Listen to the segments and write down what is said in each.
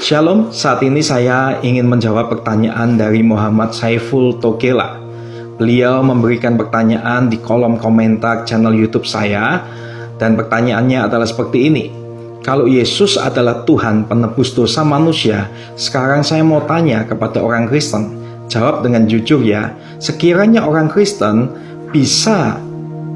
Shalom, saat ini saya ingin menjawab pertanyaan dari Muhammad Saiful Tokela. Beliau memberikan pertanyaan di kolom komentar channel YouTube saya, dan pertanyaannya adalah seperti ini. Kalau Yesus adalah Tuhan penebus dosa manusia, sekarang saya mau tanya kepada orang Kristen. Jawab dengan jujur ya, sekiranya orang Kristen bisa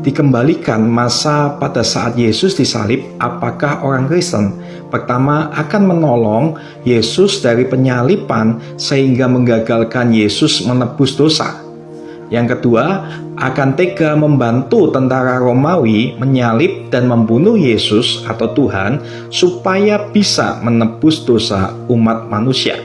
dikembalikan masa pada saat Yesus disalib, apakah orang Kristen pertama akan menolong Yesus dari penyalipan sehingga menggagalkan Yesus menebus dosa? Yang kedua, akan tega membantu tentara Romawi menyalib dan membunuh Yesus atau Tuhan supaya bisa menebus dosa umat manusia?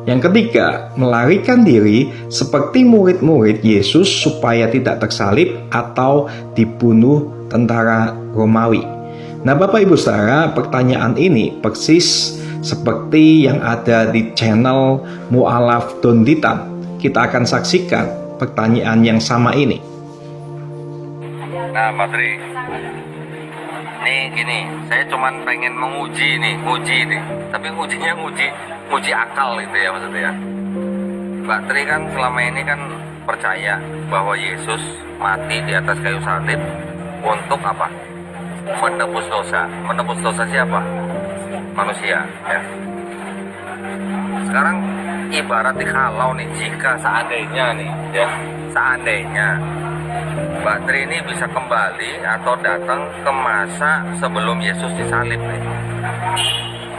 Yang ketiga, melarikan diri seperti murid-murid Yesus supaya tidak tersalib atau dibunuh tentara Romawi. Nah, Bapak Ibu Saudara, pertanyaan ini persis seperti yang ada di channel Mu'alaf Donditan. Kita akan saksikan pertanyaan yang sama ini. Nah, Mbak Tri, nih gini, saya cuman pengen menguji nih, tapi ujinya uji akal gitu ya maksudnya ya. Mbak Tri kan selama ini kan percaya bahwa Yesus mati di atas kayu salib untuk apa? Menebus dosa. Menebus dosa siapa? Manusia ya. Sekarang ibarat kalau nih, jika seandainya nih ya, seandainya Mbak Tri ini bisa kembali atau datang ke masa sebelum Yesus disalib nih.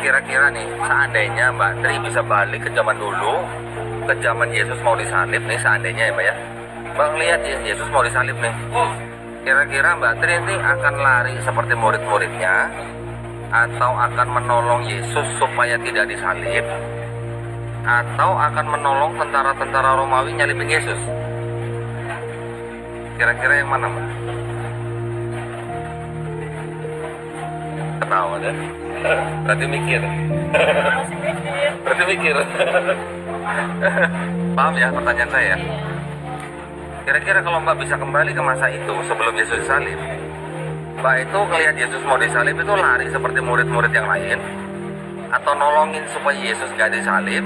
Kira-kira nih, seandainya Mbak Tri bisa balik ke zaman dulu, ke zaman Yesus mau disalib nih, seandainya ya Mbak ya, Mbak lihat ya, Yesus mau disalib nih. Kira-kira Mbak Tri ini akan lari seperti murid-muridnya, atau akan menolong Yesus supaya tidak disalib, atau akan menolong tentara-tentara Romawi nyalibin Yesus? Kira-kira yang mana, Mbak? Ketawa deh. Berarti mikir. Berarti mikir. Paham ya pertanyaan saya? Kira-kira kalau Mbak bisa kembali ke masa itu sebelum Yesus disalib, Mbak itu ngelihat Yesus mau disalib itu lari seperti murid-murid yang lain, atau nolongin supaya Yesus gak disalib,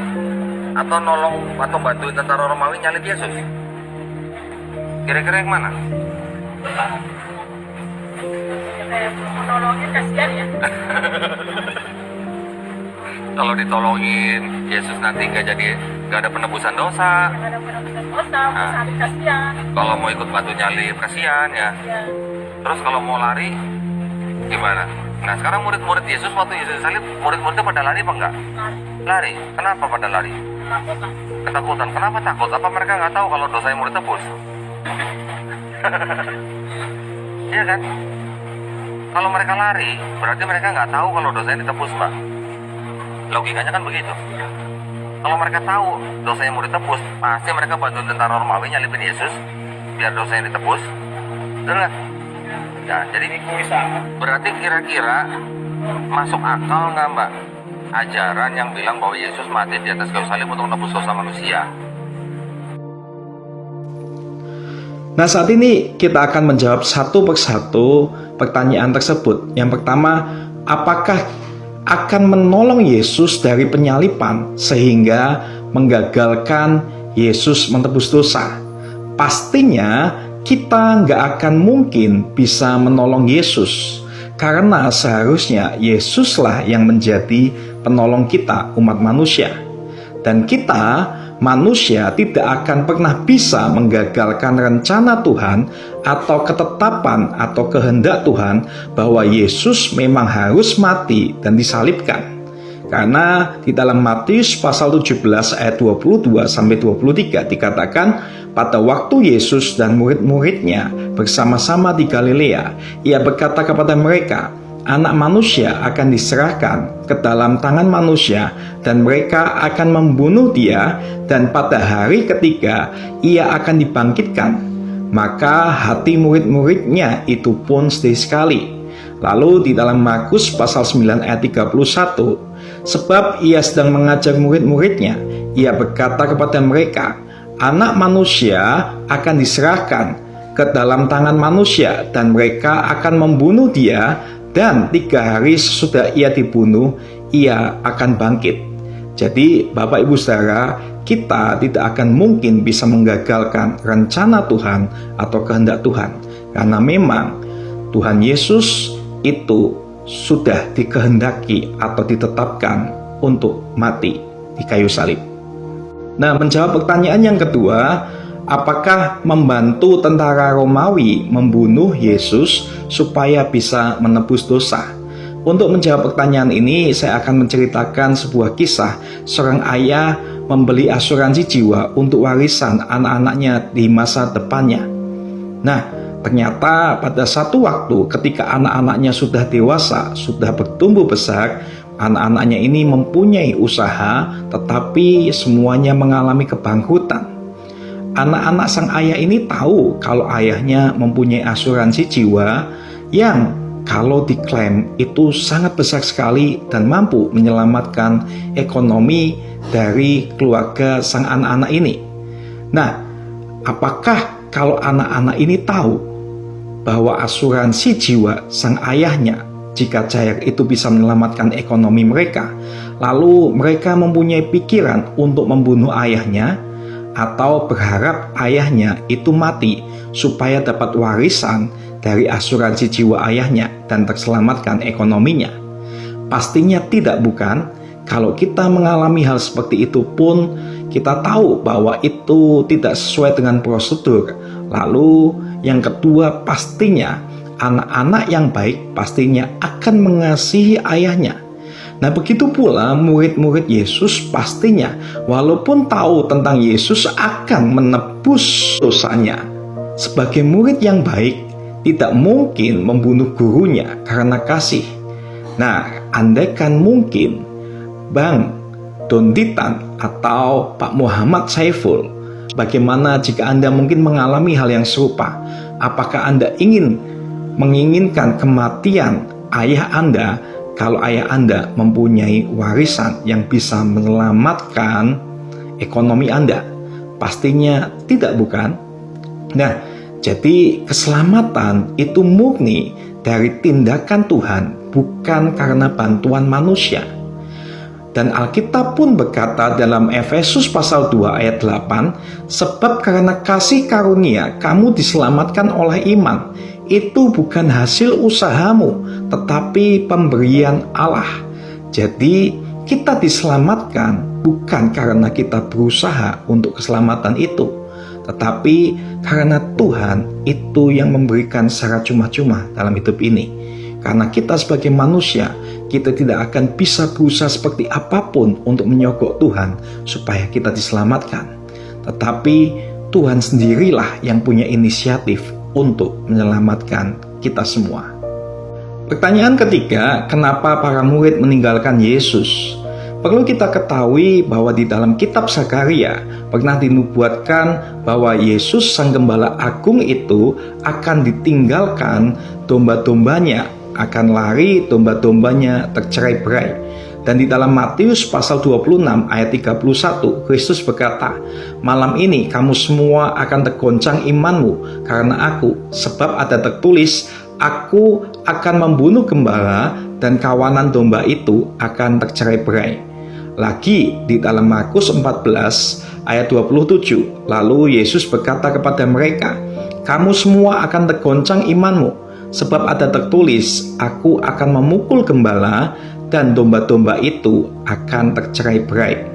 atau nolong atau bantuin tentara Romawi nyalib Yesus? Kira-kira yang mana? Menolongin kasihan ya. Kalau ditolongin Yesus nanti gak ada penebusan dosa. Gak ada penebusan dosa, salib kasihan. Kalau mau ikut bantu nyalib kasihan ya. Ya. Terus kalau mau lari gimana? Nah, sekarang murid-murid Yesus waktu Yesus disalib, murid-muridnya pada lari apa enggak? Lari. Kenapa pada lari? Takut lah. Ketakutan. Kenapa takut? Apa mereka nggak tahu kalau dosanya mau ditebus? Iya kan? Kalau mereka lari, berarti mereka nggak tahu kalau dosanya ditebus, Mbak. Logikanya kan begitu. Kalau mereka tahu dosanya mau ditebus, pasti mereka bantu tentara Romawi nyalibin Yesus biar dosanya ditebus. Betul nggak? Ya, jadi berarti kira-kira masuk akal nggak, Mbak, ajaran yang bilang bahwa Yesus mati di atas kayu salib untuk menebus dosa manusia? Nah, saat ini kita akan menjawab satu persatu pertanyaan tersebut. Yang pertama, apakah akan menolong Yesus dari penyalipan sehingga menggagalkan Yesus menebus dosa? Pastinya kita nggak akan mungkin bisa menolong Yesus, karena seharusnya Yesuslah yang menjadi penolong kita, umat manusia. Dan kita manusia tidak akan pernah bisa menggagalkan rencana Tuhan atau ketetapan atau kehendak Tuhan bahwa Yesus memang harus mati dan disalibkan. Karena di dalam Matius pasal 17 ayat 22-23 dikatakan, pada waktu Yesus dan murid-muridnya bersama-sama di Galilea, ia berkata kepada mereka, Anak manusia akan diserahkan ke dalam tangan manusia dan mereka akan membunuh dia, dan pada hari ketiga ia akan dibangkitkan. Maka hati murid-muridnya itu pun sedih sekali. Lalu di dalam Markus pasal 9 ayat 31, sebab ia sedang mengajar murid-muridnya, ia berkata kepada mereka, Anak manusia akan diserahkan ke dalam tangan manusia dan mereka akan membunuh dia, dan 3 hari sesudah ia dibunuh, ia akan bangkit. Jadi Bapak Ibu Saudara, kita tidak akan mungkin bisa menggagalkan rencana Tuhan atau kehendak Tuhan, karena memang Tuhan Yesus itu sudah dikehendaki atau ditetapkan untuk mati di kayu salib. Nah, menjawab pertanyaan yang kedua, apakah membantu tentara Romawi membunuh Yesus supaya bisa menebus dosa? Untuk menjawab pertanyaan ini, saya akan menceritakan sebuah kisah seorang ayah membeli asuransi jiwa untuk warisan anak-anaknya di masa depannya. Nah, ternyata pada satu waktu ketika anak-anaknya sudah dewasa, sudah bertumbuh besar, anak-anaknya ini mempunyai usaha, tetapi semuanya mengalami kebangkrutan. Anak-anak sang ayah ini tahu kalau ayahnya mempunyai asuransi jiwa yang kalau diklaim itu sangat besar sekali dan mampu menyelamatkan ekonomi dari keluarga sang anak-anak ini. Nah, apakah kalau anak-anak ini tahu bahwa asuransi jiwa sang ayahnya jika cair itu bisa menyelamatkan ekonomi mereka, lalu mereka mempunyai pikiran untuk membunuh ayahnya atau berharap ayahnya itu mati supaya dapat warisan dari asuransi jiwa ayahnya dan terselamatkan ekonominya? Pastinya tidak, bukan? Kalau kita mengalami hal seperti itu pun, kita tahu bahwa itu tidak sesuai dengan prosedur. Lalu yang kedua, pastinya anak-anak yang baik pastinya akan mengasihi ayahnya. Nah, begitu pula murid-murid Yesus pastinya walaupun tahu tentang Yesus akan menebus dosanya, sebagai murid yang baik tidak mungkin membunuh gurunya karena kasih. Nah, andaikan mungkin Bang Donditan atau Pak Muhammad Saiful, bagaimana jika Anda mungkin mengalami hal yang serupa? Apakah Anda menginginkan kematian ayah Anda kalau ayah Anda mempunyai warisan yang bisa menyelamatkan ekonomi Anda? Pastinya tidak, bukan? Nah, jadi keselamatan itu murni dari tindakan Tuhan, bukan karena bantuan manusia. Dan Alkitab pun berkata dalam Efesus pasal 2 ayat 8, sebab karena kasih karunia kamu diselamatkan oleh iman. Itu bukan hasil usahamu, tetapi pemberian Allah. Jadi kita diselamatkan bukan karena kita berusaha untuk keselamatan itu, tetapi karena Tuhan itu yang memberikan secara cuma-cuma dalam hidup ini. Karena kita sebagai manusia, kita tidak akan bisa berusaha seperti apapun untuk menyogok Tuhan supaya kita diselamatkan. Tetapi Tuhan sendirilah yang punya inisiatif untuk menyelamatkan kita semua. Pertanyaan ketiga, kenapa para murid meninggalkan Yesus? Perlu kita ketahui bahwa di dalam kitab Zakaria pernah dinubuatkan bahwa Yesus sang gembala agung itu akan ditinggalkan domba-dombanya, akan lari, domba-dombanya tercerai-berai. Dan di dalam Matius pasal 26 ayat 31, Kristus berkata, malam ini kamu semua akan tergoncang imanmu karena aku, sebab ada tertulis, aku akan membunuh gembala dan kawanan domba itu akan tercerai-berai. Lagi di dalam Markus 14 ayat 27, lalu Yesus berkata kepada mereka, kamu semua akan tergoncang imanmu, sebab ada tertulis, aku akan memukul gembala dan domba-domba itu akan tercerai-berai.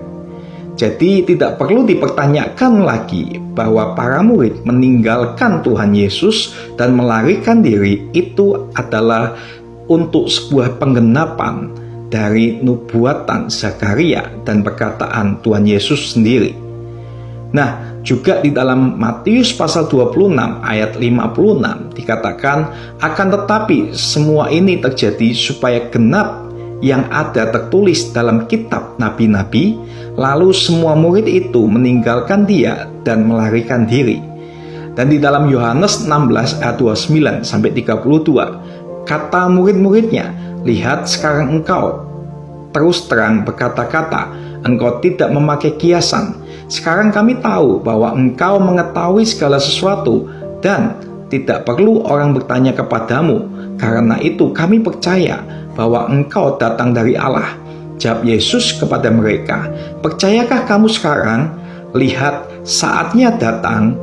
Jadi tidak perlu dipertanyakan lagi bahwa para murid meninggalkan Tuhan Yesus dan melarikan diri itu adalah untuk sebuah penggenapan dari nubuatan Zakaria dan perkataan Tuhan Yesus sendiri. Nah, juga di dalam Matius pasal 26 ayat 56 dikatakan, akan tetapi semua ini terjadi supaya genap yang ada tertulis dalam kitab nabi-nabi. Lalu semua murid itu meninggalkan dia dan melarikan diri. Dan di dalam Yohanes 16 ayat 29 sampai 32, kata murid-muridnya, lihat sekarang engkau terus terang berkata-kata, engkau tidak memakai kiasan. Sekarang kami tahu bahwa engkau mengetahui segala sesuatu dan tidak perlu orang bertanya kepadamu. Karena itu kami percaya bahwa engkau datang dari Allah. Jawab Yesus kepada mereka, "Percayakah kamu sekarang? Lihat, saatnya datang,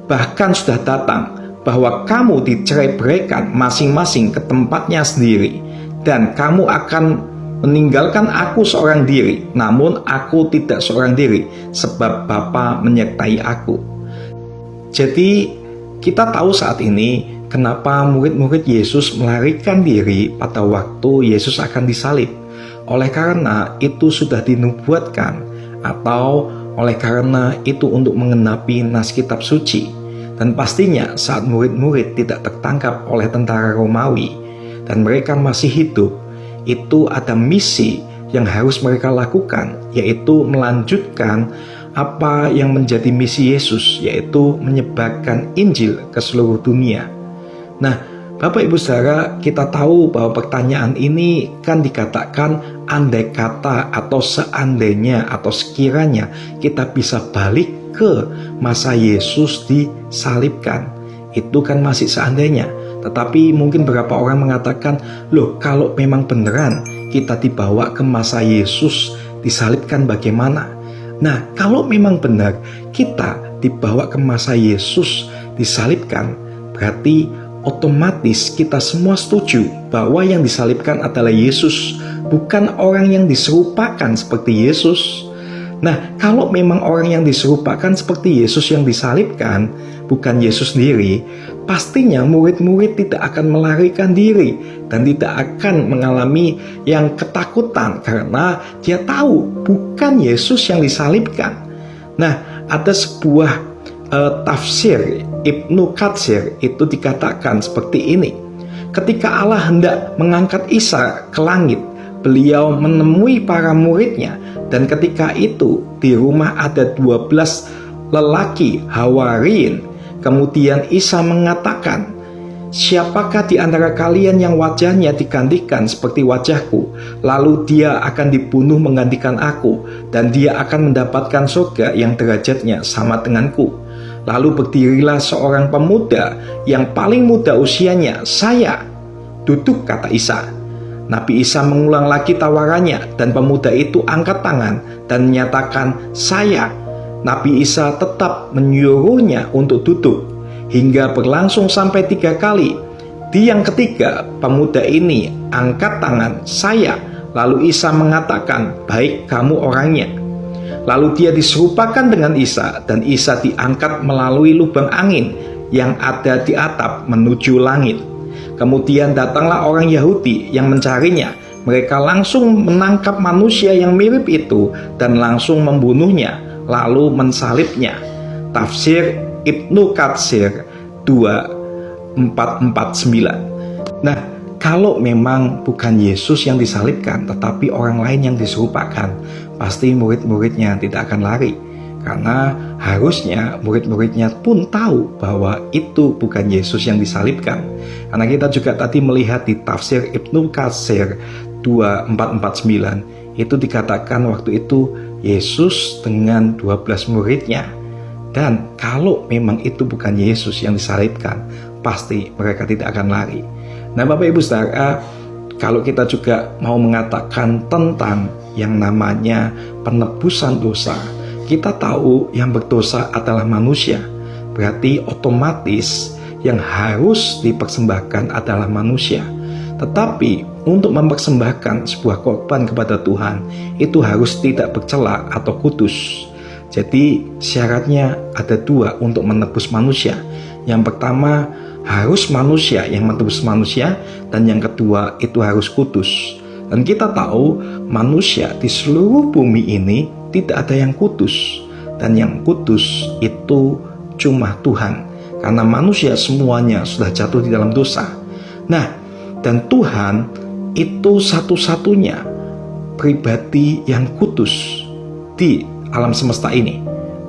bahkan sudah datang, bahwa kamu dicerai-beraikan masing-masing ke tempatnya sendiri, dan kamu akan meninggalkan aku seorang diri, namun aku tidak seorang diri, sebab Bapa menyertai aku." Jadi kita tahu saat ini kenapa murid-murid Yesus melarikan diri pada waktu Yesus akan disalib. Oleh karena itu sudah dinubuatkan, atau oleh karena itu untuk mengenapi nas kitab suci. Dan pastinya saat murid-murid tidak tertangkap oleh tentara Romawi dan mereka masih hidup, itu ada misi yang harus mereka lakukan, yaitu melanjutkan apa yang menjadi misi Yesus, yaitu menyebarkan Injil ke seluruh dunia. Nah, Bapak Ibu Saudara, kita tahu bahwa pertanyaan ini kan dikatakan andai kata atau seandainya atau sekiranya kita bisa balik ke masa Yesus disalibkan. Itu kan masih seandainya. Tetapi mungkin beberapa orang mengatakan, loh kalau memang beneran kita dibawa ke masa Yesus disalibkan bagaimana? Nah, kalau memang benar kita dibawa ke masa Yesus disalibkan, berarti otomatis kita semua setuju bahwa yang disalibkan adalah Yesus, bukan orang yang diserupakan seperti Yesus. Nah, kalau memang orang yang diserupakan seperti Yesus yang disalibkan, bukan Yesus sendiri, pastinya murid-murid tidak akan melarikan diri dan tidak akan mengalami yang ketakutan karena dia tahu bukan Yesus yang disalibkan. Nah, ada sebuah tafsir Ibnu Katsir itu dikatakan seperti ini. Ketika Allah hendak mengangkat Isa ke langit, beliau menemui para muridnya, dan ketika itu di rumah ada 12 lelaki Hawariyin. Kemudian Isa mengatakan, "Siapakah di antara kalian yang wajahnya digantikan seperti wajahku? Lalu dia akan dibunuh menggantikan aku, dan dia akan mendapatkan surga yang derajatnya sama denganku." Lalu berdirilah seorang pemuda yang paling muda usianya, "Saya." "Duduk," kata Isa. Nabi Isa mengulang lagi tawarannya, dan pemuda itu angkat tangan dan menyatakan, "Saya." Nabi Isa tetap menyuruhnya untuk duduk, hingga berlangsung sampai 3 kali. Di yang ketiga, pemuda ini angkat tangan, "Saya." Lalu Isa mengatakan, "Baik, kamu orangnya." Lalu dia diserupakan dengan Isa, dan Isa diangkat melalui lubang angin yang ada di atap menuju langit. Kemudian datanglah orang Yahudi yang mencarinya. Mereka langsung menangkap manusia yang mirip itu dan langsung membunuhnya, lalu mensalibnya. Tafsir Ibnu Katsir 2449. Nah, kalau memang bukan Yesus yang disalibkan tetapi orang lain yang diserupakan, pasti murid-muridnya tidak akan lari, karena harusnya murid-muridnya pun tahu bahwa itu bukan Yesus yang disalibkan. Karena kita juga tadi melihat di tafsir Ibnu Katsir 2449 itu dikatakan waktu itu Yesus dengan 12 muridnya. Dan kalau memang itu bukan Yesus yang disalibkan, pasti mereka tidak akan lari. Nah, Bapak Ibu Saudara, kalau kita juga mau mengatakan tentang yang namanya penebusan dosa, kita tahu yang berdosa adalah manusia. Berarti otomatis yang harus dipersembahkan adalah manusia. Tetapi untuk mempersembahkan sebuah korban kepada Tuhan, itu harus tidak bercela atau kudus. Jadi syaratnya ada 2 untuk menebus manusia. Yang pertama, harus manusia yang menebus manusia, dan yang kedua itu harus kudus. Dan kita tahu manusia di seluruh bumi ini tidak ada yang kudus, dan yang kudus itu cuma Tuhan, karena manusia semuanya sudah jatuh di dalam dosa. Nah, dan Tuhan itu satu-satunya pribadi yang kudus di alam semesta ini.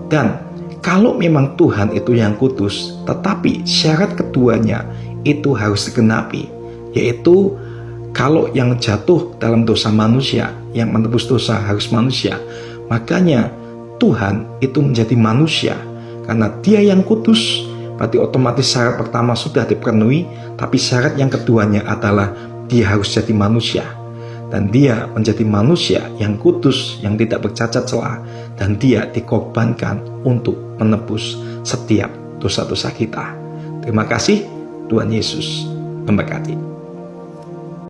Dan kalau memang Tuhan itu yang kudus, tetapi syarat keduanya itu harus digenapi, yaitu kalau yang jatuh dalam dosa manusia, yang menebus dosa harus manusia. Makanya Tuhan itu menjadi manusia, karena dia yang kudus. Berarti otomatis syarat pertama sudah dipenuhi, tapi syarat yang keduanya adalah dia harus jadi manusia. dan dia menjadi manusia yang kudus, yang tidak bercacat celah, dan dia dikorbankan untuk menebus setiap dosa-dosa kita. Terima kasih, Tuhan Yesus memberkati.